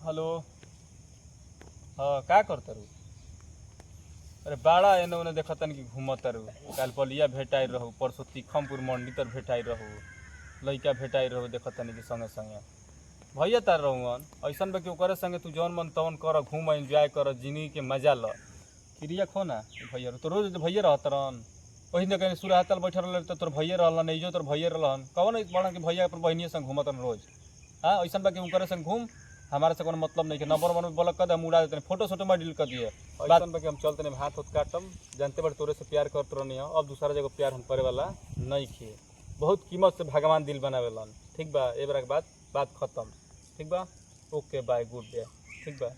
Hello. हाँ का करता रू? अरे बाड़ा एने ओने देखतन कि घूमत रू। काल पलिया भेटाई रहू, परसों तीखमपुर मंडी तर भेटाई रहू, लइका भेटाई रहू, देखतन कि संगे संगे भैया तार रहून। ऐसन बा कि ओकरे संगे तू जौन मन तवन कर, घूम एंजॉय कर, जिंदगी के मजा ल। क्रिया खो ना भैया तो रोज भैया रहत रहन। वही न कहीं सुरहातल बैठल रहे तो तोर भैया रहलन, इजो तोर भैया रहलन। कौन बड़ा कि भैया अपन बहनिए संग घूमत रहन रोज। हाँ ऐसन बा कि उनकरे संग घूम, हमारे से कोनो मतलब नहीं के। नंबर वन ब्लॉक कर दे, हम उड़ा देते, फोटो सोटो में डिलीट कर दिए। ऐसन बा कि हम चलते नहीं, हाथ हाथ काटम। जानते बड़े तोरे से प्यार करते रहनी है, अब दूसरा जगह प्यार हम करे वाला नहीं खे। बहुत कीमत से भगवान दिल बनावेलन। ठीक बा, ए बार के बात खत्म। ठीक बा, ओके बाय, गुड डे। ठीक बा,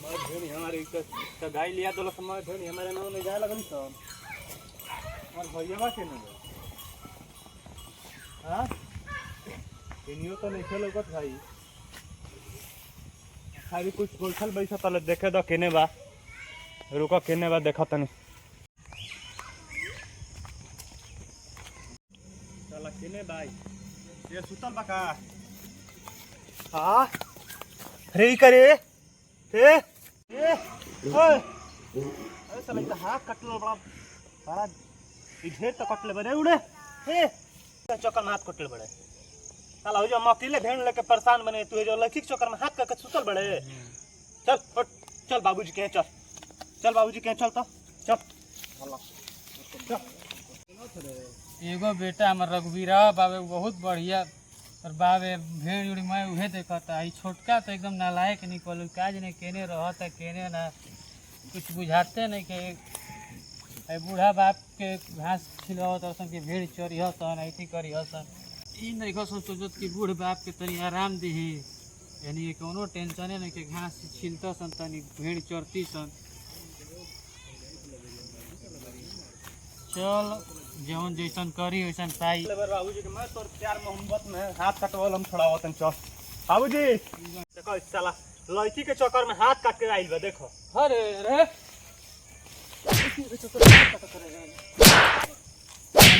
हमारी गाय लिया दो समय भेड़ी हमारे नाम में जाए लगन सब और भैया के नहीं। हाँ इनियो तो नहीं खेलो कत भाई। खाली कुछ बैठल बैठा तले देखे दो केने बा, रुको केने बा देखा तनी। चला केने भाई ये सुतल बा का? हाँ रे करे ए ए ओए अरे साला इतना हाथ कटलो बड़ा बड़ा ढेर तो कटले बड़े उड़े ए चक्कर में हाथ कटले बड़े। साला हो जो हम अकेले भेड़ लेके परेशान बने, तू जो लड़की के चक्कर में हाथ करके सुतल बड़े। चल उठ, चल बाबूजी के चल, चल बाबूजी के चल तो चल। एगो बेटा हमर रघुवीरा बाबे बहुत बढ़िया और बाबे भेड़ उड़ी मैं उहे देखता। ई छोटका तो एकदम नालायक निकल, काज नहीं केने रहता केने ना कुछ बुझाते नहीं के। बूढ़ा बाप के घास खिलावत हसन के भेड़ चोरी हसन ऐसी करी हसन। ई नहीं खसन सोचत कि बूढ़ बाप के तनी आराम दही, यानी कोनो टेंशने नहीं के घास छिलता सन तनी भेड़ चरती सन। चल जवन जैसन करी वैसन पाई। बाबूजी के मैं तोर प्यार मोहब्बत में हाथ कटवल हम छोड़ावतन। चल बाबूजी देखो साला लड़की के चक्कर में हाथ काट के आइल बा देखो। अरे रे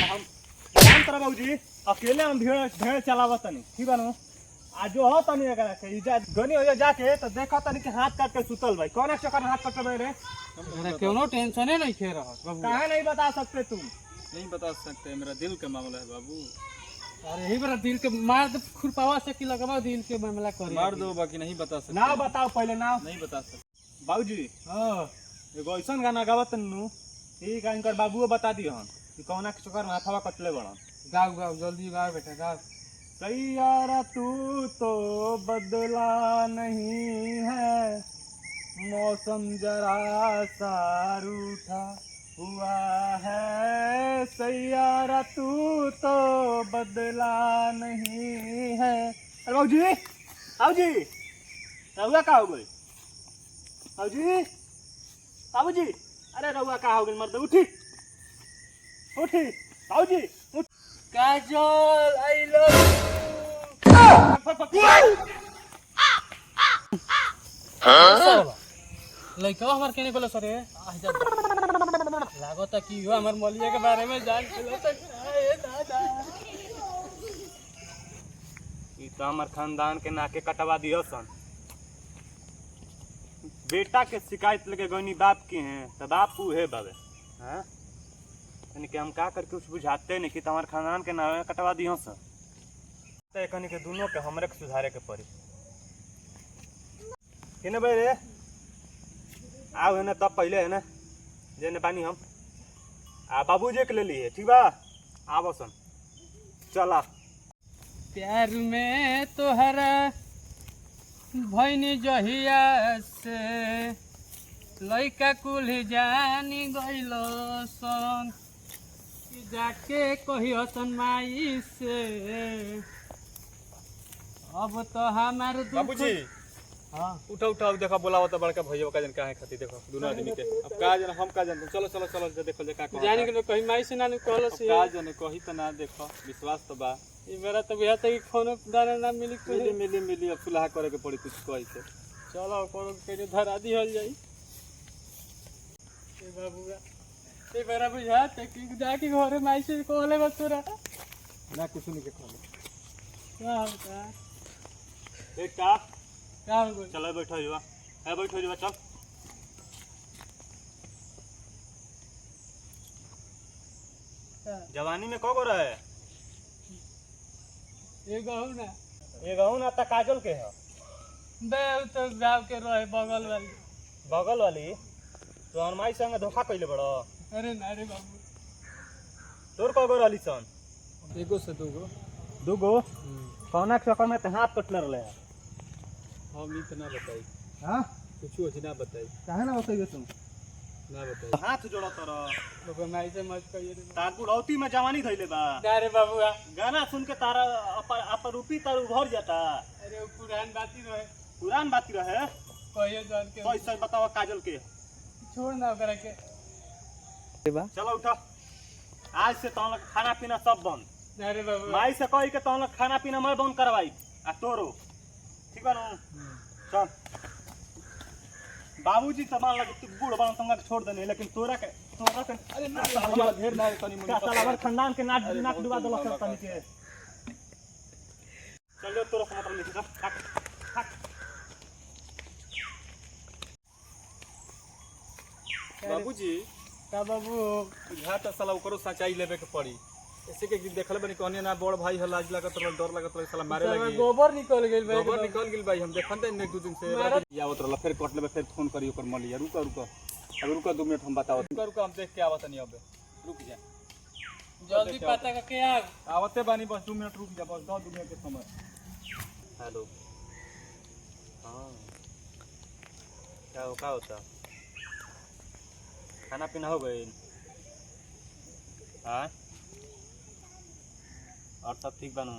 हम काम कर बाबूजी, अकेले हम भेड़ चलावत तनी ठीक बा नु। आज जो हो तनी एकरा के इजाजत गनी हो जाके तो देखा तनी के हाथ काट के सुतल भाई। कौन चक्कर में हाथ काट के रे? अरे कोनो टेंशने नहीं खे रहा बाबू। काहे नहीं बता सकते तुम? नहीं बता सकते, मेरा दिल का मामला है बाबू। अरे यही बड़ा दिल के मार दे, खुरपावा से कि लगवा दिल के मामला कर मार दो, बाकी नहीं बता सकते। नाम बताओ पहले नाम। नहीं बता सकते बाबूजी हाँ एगो ऐसन गाना गावत नु, ठीक है इनकर बाबूओ बता दियो हम कि कौना के चक्कर में हाथवा कटले बड़ा। गाओ गाओ जल्दी गाओ बेटा गाओ। सैयारा तू तो बदला नहीं है, मौसम जरा सा रूठा हुआ है। सैयारा तू तो बदला नहीं है। अरे बाबूजी बाबूजी रहुआ का हो गई? बाबूजी बाबूजी अरे रहुआ का हो गई? मर्द उठी उठी बाबूजी उठ। काजल आई लव लइका हमार केने बोला सरे लागता कि यो हमार मलिया के बारे में जान खेलता ए दादा। ई तो हमार खानदान के नाके कटवा दियो सन। बेटा के शिकायत लगे गनी बाप की हैं तो बाप उहे बाबे। हाँ यानी कि हम का करके कुछ बुझाते नहीं कि तुम्हारे खानदान के नामे कटवा दियो सन। तो कनी के दोनों के हमरे के सुधारे के पड़ी। केने भाई रे आओ है ना तब पहले है ना जेने पानी हम बाबूजी के ले लिए ठीक बा। आवो सन चला। प्यार में तोहरा भैनी जहिया से लइका कुल जानी गइल सन, जाके कहियो सन माई से अब तो हमार बाबूजी हाँ उठा उठा देखा बोला तो बड़का भैया का जन का है खाती देखो दोनों आदमी के। अब का जन हम का जन चलो चलो चलो देखो जे का जाने के कहीं माई से ना कहल से का जन कही तो ना देखो विश्वास तो बा। ई मेरा तो बिहा तक कोनो दाना ना मिली मिली मिली मिली अब सुलह करे के पड़ी कुछ कही से। चलो कोनो के धरा दी हल जाई। ए बाबूगा ए मेरा बुझा तक जाके घरे माई से कहले बस तोरा ना कुछ नहीं के कहले। का होता बेटा का हो गइल? चलो बैठो जुआ है बैठो जुआ चल जवानी में कौ गो रहे एगो हो ना ये गहू ना त काजल के है बे उ तो गाँव के रहे बगल वाली। बगल वाली तो हमारी संग धोखा कइले बड़ो अरे ना रे बाबू, तोर कौ गो रहली सन एगो से दूगो। दूगो कौना के चक्कर में ते हाथ कटले रहले हम ई त ना बताई। हां कुछ हो ना बताई। काहे ना बताइए तुम ना बताई। हाथ जोड़ो तर तो माई से मत कहिए रे। तार बुढ़ौती में जवानी धइले बा ना रे बाबू गाना सुन के तारा अपर रूपी तार उभर जाता अरे वो पुरान बाती रहे, पुरान बात रहे कहिए जान के तो ऐसा बताओ काजल के छोड़ ना ओकरा के। चलो उठा आज से तोन खाना पीना सब बंद ना रे बाबू माई से कही के तोन खाना पीना मैं बंद करवाई आ तोरो ठीक है ना चल बाबूजी तो मान लगे तू बूढ़ बन तुमका छोड़ देने लेकिन तोरा के अरे ना साला ढेर ना तनी मुनी साला हमारे खानदान के नाक डुबा देलक तनी के चलो तोरा समाचार लिख जा थक बाबूजी का बाबू घा त साला ओकरो सच्चाई लेबे के पड़ी। ऐसे के देखले बनी कहने ना बड़ भाई है लाज लागत रह डर लागत रह साला मारे लगी। गोबर निकल गेल भाई। गोबर निकल गेल भाई हम देखन त एक दो दिन से आवत रहला फिर कट लेबे फिर फोन करी ओकर मलिया रुका रुका अब रुका 2 मिनट हम बताओ रुका हम देख के आवत नहीं अबे रुक जा जल्दी पता का के आ। आवते बानी बस 2 मिनट रुक जा बस 2 मिनट के समय। हेलो हां क्या होता खाना पीना हो गई हाँ और सब ठीक बनू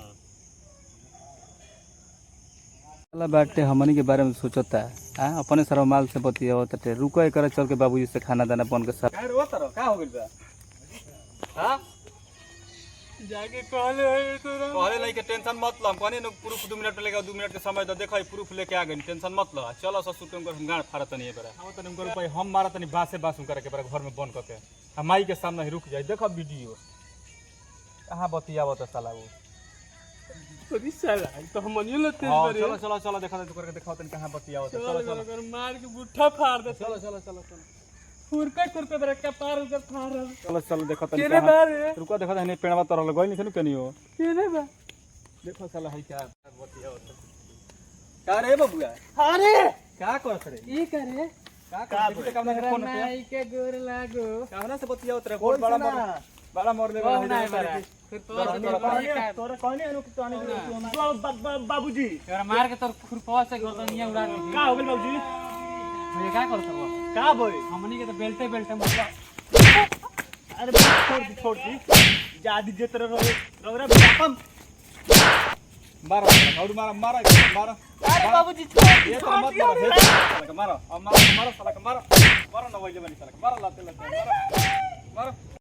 वाला बाटे हमनी के बारे में सोचता है अपने सारा माल से बतियावत रुको एक चल के बाबूजी से खाना दाना बन के साथ का रो तरो का हो गइल बा हां जाके कहले है तोरा कहले नहीं के टेंशन मत लो हम कहनी न प्रूफ 2 मिनट लेगा 2 मिनट के समय तो देखो प्रूफ लेके आ गई टेंशन मत लो चलो ससुर के हम गाड़ फाड़त नहीं बरा हम तनी उनकर रुपए हम मारत नहीं बासे बासु करे के बरा घर में बंद करके हम माई के सामने ही रुक जाई देखो वीडियो कहां बतियावत साला वो अरे साला तो हम नहीं लेते हां बरे। चलो चलो चलो देखा तो करके दिखाओ तनी कहां बतियावत चलो चलो चलो कर मार के बुट्ठा फाड़ दे। चलो चलो चलो चलो फुरका करके बरे का पार उधर फाड़ रहा। चलो चलो देखो तनी केने बारे रुको देखो तनी पेड़वा तरल गई नहीं कनी हो केने बा देखो साला है क्या बतियावत का रे बबुआ अरे का करत रे ई करे का करत काम ना फोन पे नाई के गोर लागो कहना से बतियावत रे बहुत बड़ा मर ले कौन नहीं बरा फिर तो तोरा कहनी अनु कि तोने बाबूजी यार मार के तोर खुरपवा से गर्दनिया उड़ा दे। का हो गेल बाबूजी ये का करत बा का बोल हमनी के तो बेल्टे बेल्टे मार। अरे छोड़ दी जादी जे तरह रौरा बापम मारो और मारो मारो अरे बाबूजी छोड़ ये तो मत मारो मारो अब मारो साला मारो मारो ना वही जवानी साला मारो लाते मारो